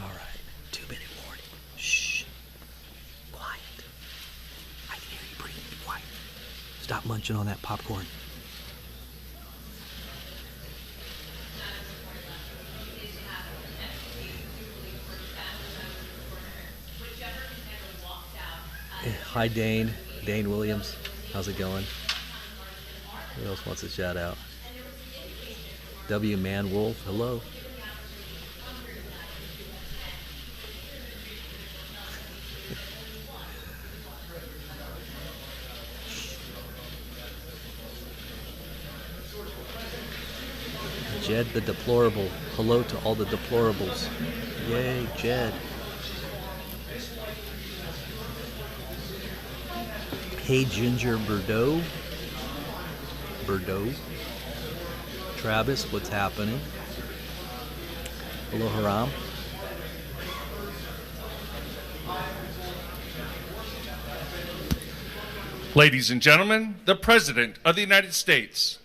All right. 2-minute warning. Shh. Quiet. I can hear you breathing. Quiet. Stop munching on that popcorn. Hi, Dane. Dane Williams. How's it going? Who else wants a shout out? W. Man Wolf. Hello. Jed the Deplorable. Hello to all the deplorables. Yay, Jed. Hey, Ginger Bordeaux. Travis, what's happening? Hello, Haram. Ladies and gentlemen, the President of the United States.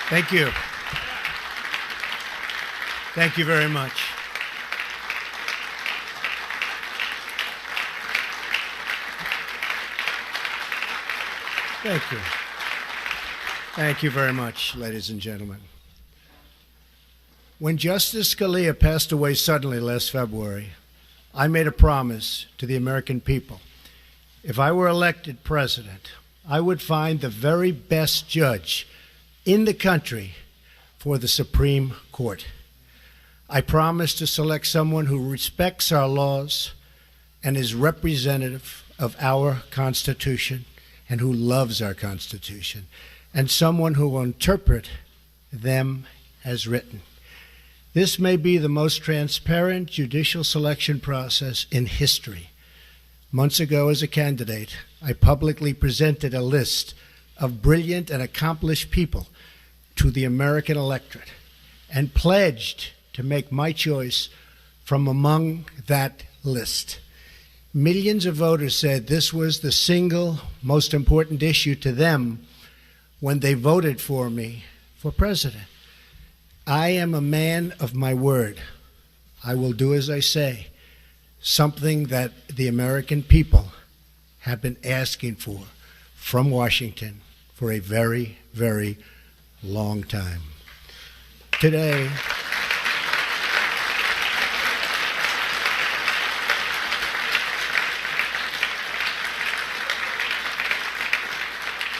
Thank you. Thank you very much. Thank you. Thank you very much, ladies and gentlemen. When Justice Scalia passed away suddenly last February, I made a promise to the American people. If I were elected president, I would find the very best judge in the country for the Supreme Court. I promise to select someone who respects our laws and is representative of our Constitution and who loves our Constitution, and someone who will interpret them as written. This may be the most transparent judicial selection process in history. Months ago, as a candidate, I publicly presented a list of brilliant and accomplished people to the American electorate and pledged to make my choice from among that list. Millions of voters said this was the single most important issue to them when they voted for me for president. I am a man of my word. I will do as I say, something that the American people have been asking for from Washington for a very, very long time. Today,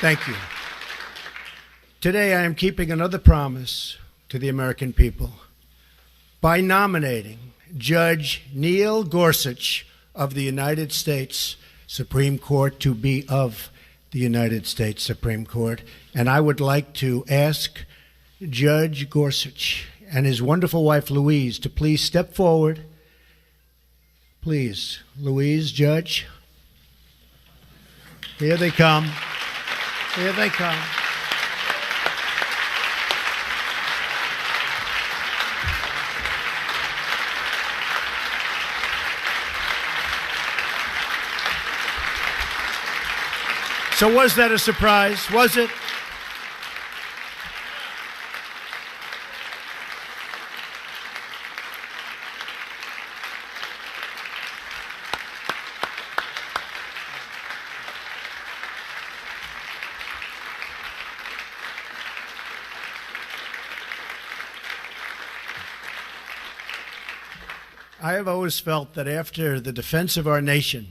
thank you. Today I am keeping another promise to the American people by nominating Judge Neil Gorsuch of the United States Supreme Court to be of the United States Supreme Court. And I would like to ask Judge Gorsuch and his wonderful wife, Louise, to please step forward. Please, Louise, Judge. Here they come. Here they come. So was that a surprise? Was it? I have always felt that after the defense of our nation,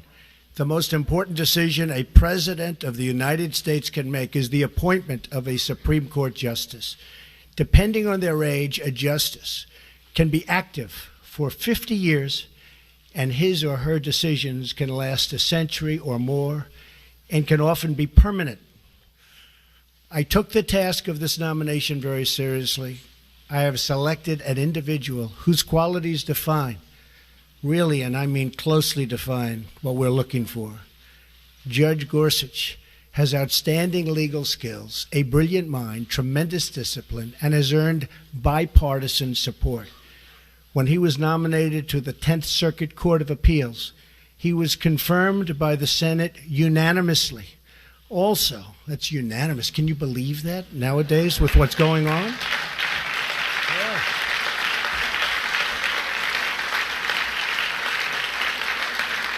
the most important decision a president of the United States can make is the appointment of a Supreme Court justice. Depending on their age, a justice can be active for 50 years, and his or her decisions can last a century or more and can often be permanent. I took the task of this nomination very seriously. I have selected an individual whose qualities define, really, and I mean closely define, what we're looking for. Judge Gorsuch has outstanding legal skills, a brilliant mind, tremendous discipline, and has earned bipartisan support. When he was nominated to the 10th Circuit Court of Appeals, he was confirmed by the Senate unanimously. Also, that's unanimous. Can you believe that nowadays with what's going on? Yeah.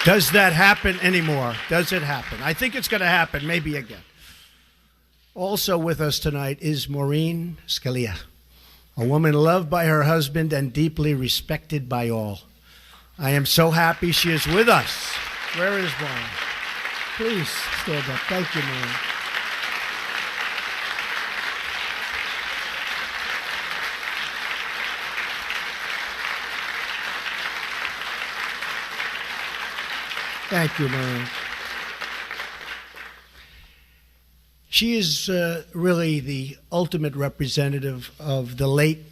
Does that happen anymore? Does it happen? I think it's going to happen, maybe again. Also with us tonight is Maureen Scalia, a woman loved by her husband and deeply respected by all. I am so happy she is with us. Where is Maureen? Please stand up. Thank you, Maureen. Thank you, Maureen. She is really the ultimate representative of the late,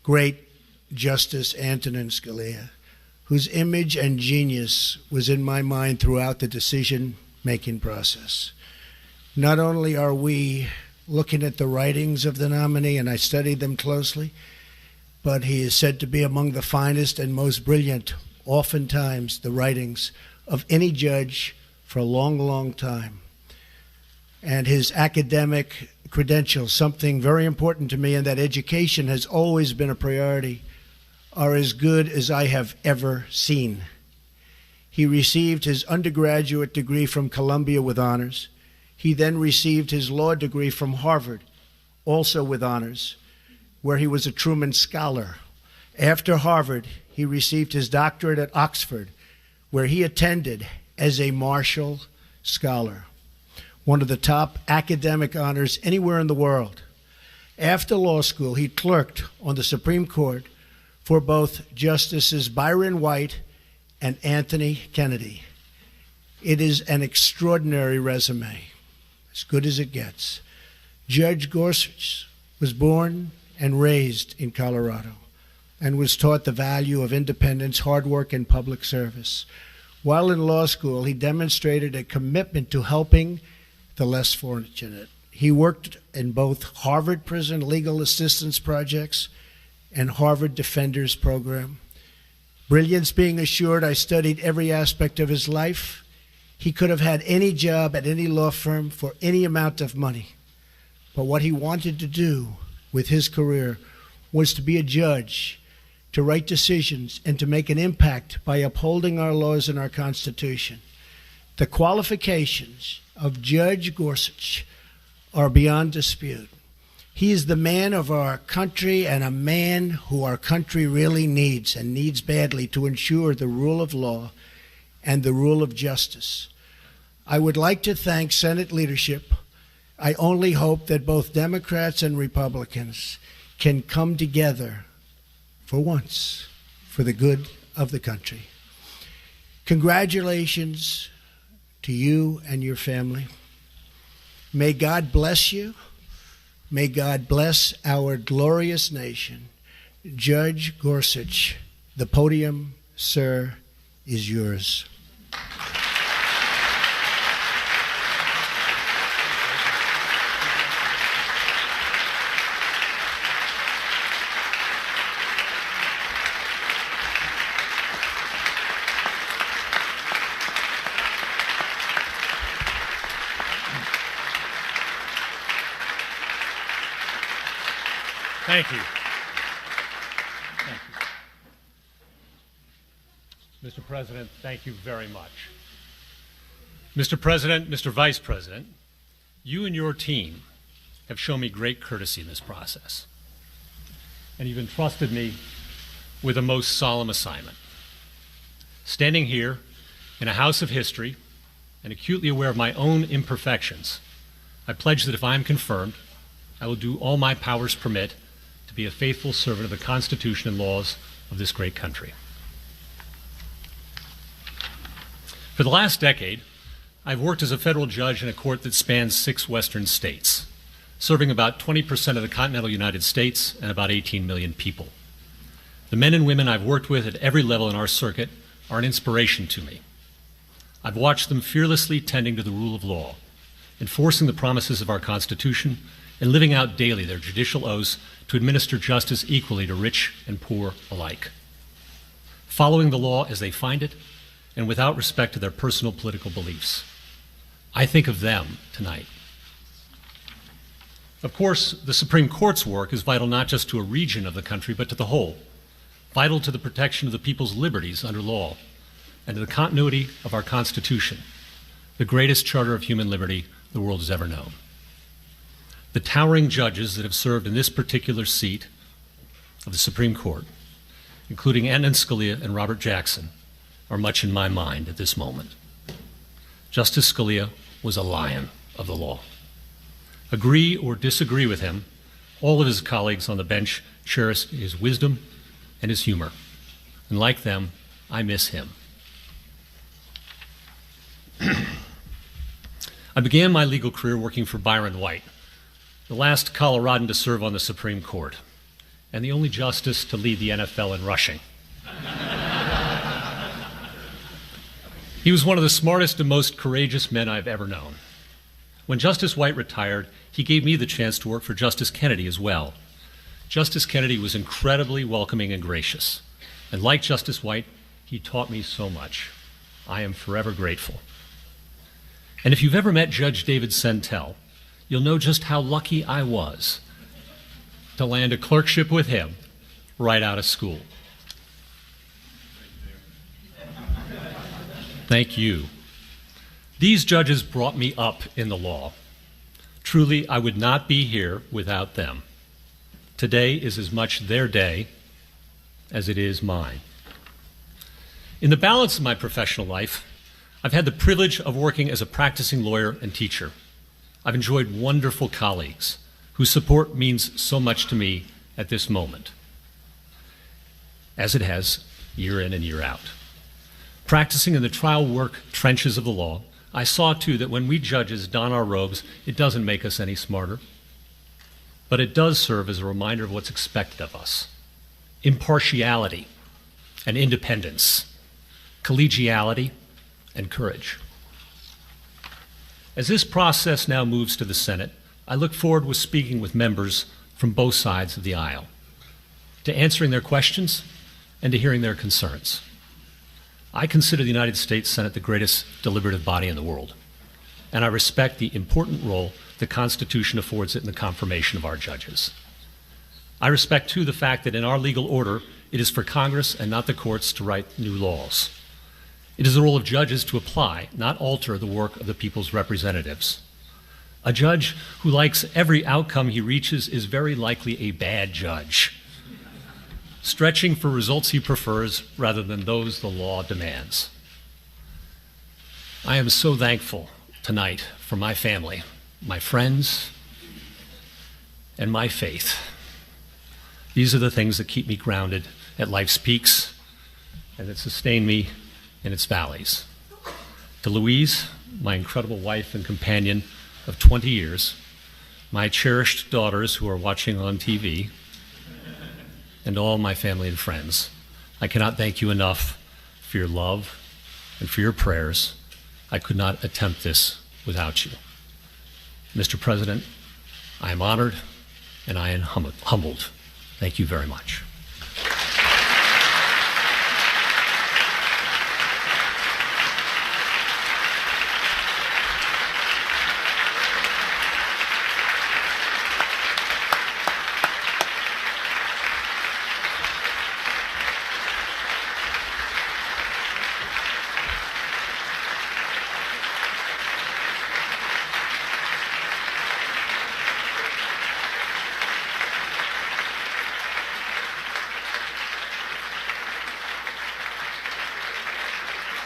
great Justice Antonin Scalia, whose image and genius was in my mind throughout the decision-making process. Not only are we looking at the writings of the nominee, and I studied them closely, but he is said to be among the finest and most brilliant, oftentimes, the writings of any judge for a long, long time. And his academic credentials, something very important to me, and that education has always been a priority, are as good as I have ever seen. He received his undergraduate degree from Columbia with honors. He then received his law degree from Harvard, also with honors, where he was a Truman Scholar. After Harvard, he received his doctorate at Oxford, where he attended as a Marshall Scholar, one of the top academic honors anywhere in the world. After law school, he clerked on the Supreme Court for both Justices Byron White and Anthony Kennedy. It is an extraordinary resume, as good as it gets. Judge Gorsuch was born and raised in Colorado and was taught the value of independence, hard work, and public service. While in law school, he demonstrated a commitment to helping the less fortunate. He worked in both Harvard Prison Legal Assistance Projects and Harvard Defenders Program. Brilliance being assured, I studied every aspect of his life. He could have had any job at any law firm for any amount of money. But what he wanted to do with his career was to be a judge, to write decisions, and to make an impact by upholding our laws and our Constitution. The qualifications of Judge Gorsuch are beyond dispute. He is the man of our country and a man who our country really needs, and needs badly, to ensure the rule of law and the rule of justice. I would like to thank Senate leadership. I only hope that both Democrats and Republicans can come together for once for the good of the country. Congratulations to you and your family. May God bless you. May God bless our glorious nation. Judge Gorsuch, the podium, sir, is yours. Thank you. Thank you. Mr. President, thank you very much. Mr. President, Mr. Vice President, you and your team have shown me great courtesy in this process, and you've entrusted me with a most solemn assignment. Standing here in a house of history and acutely aware of my own imperfections, I pledge that if I am confirmed, I will do all my powers permit to be a faithful servant of the Constitution and laws of this great country. For the last decade, I've worked as a federal judge in a court that spans 6 western states, serving about 20% of the continental United States and about 18 million people. The men and women I've worked with at every level in our circuit are an inspiration to me. I've watched them fearlessly tending to the rule of law, enforcing the promises of our Constitution, and living out daily their judicial oaths to administer justice equally to rich and poor alike, following the law as they find it and without respect to their personal political beliefs. I think of them tonight. Of course, the Supreme Court's work is vital not just to a region of the country, but to the whole, vital to the protection of the people's liberties under law and to the continuity of our Constitution, the greatest charter of human liberty the world has ever known. The towering judges that have served in this particular seat of the Supreme Court, including Antonin Scalia and Robert Jackson, are much in my mind at this moment. Justice Scalia was a lion of the law. Agree or disagree with him, all of his colleagues on the bench cherish his wisdom and his humor. And like them, I miss him. I began my legal career working for Byron White, the last Coloradan to serve on the Supreme Court, and the only justice to lead the NFL in rushing. He was one of the smartest and most courageous men I've ever known. When Justice White retired, he gave me the chance to work for Justice Kennedy as well. Justice Kennedy was incredibly welcoming and gracious. And like Justice White, he taught me so much. I am forever grateful. And if you've ever met Judge David Sentel, you'll know just how lucky I was to land a clerkship with him right out of school. Thank you. These judges brought me up in the law. Truly, I would not be here without them. Today is as much their day as it is mine. In the balance of my professional life, I've had the privilege of working as a practicing lawyer and teacher. I've enjoyed wonderful colleagues whose support means so much to me at this moment, as it has year in and year out. Practicing in the trial work trenches of the law, I saw too that when we judges don our robes, it doesn't make us any smarter, but it does serve as a reminder of what's expected of us. Impartiality and independence, collegiality and courage. As this process now moves to the Senate, I look forward with speaking with members from both sides of the aisle, to answering their questions and to hearing their concerns. I consider the United States Senate the greatest deliberative body in the world, and I respect the important role the Constitution affords it in the confirmation of our judges. I respect, too, the fact that in our legal order, it is for Congress and not the courts to write new laws. It is the role of judges to apply, not alter, the work of the people's representatives. A judge who likes every outcome he reaches is very likely a bad judge, stretching for results he prefers rather than those the law demands. I am so thankful tonight for my family, my friends, and my faith. These are the things that keep me grounded at life's peaks and that sustain me in its valleys. To Louise, my incredible wife and companion of 20 years, my cherished daughters who are watching on TV, and all my family and friends, I cannot thank you enough for your love and for your prayers. I could not attempt this without you. Mr. President, I am honored and I am humbled. Thank you very much.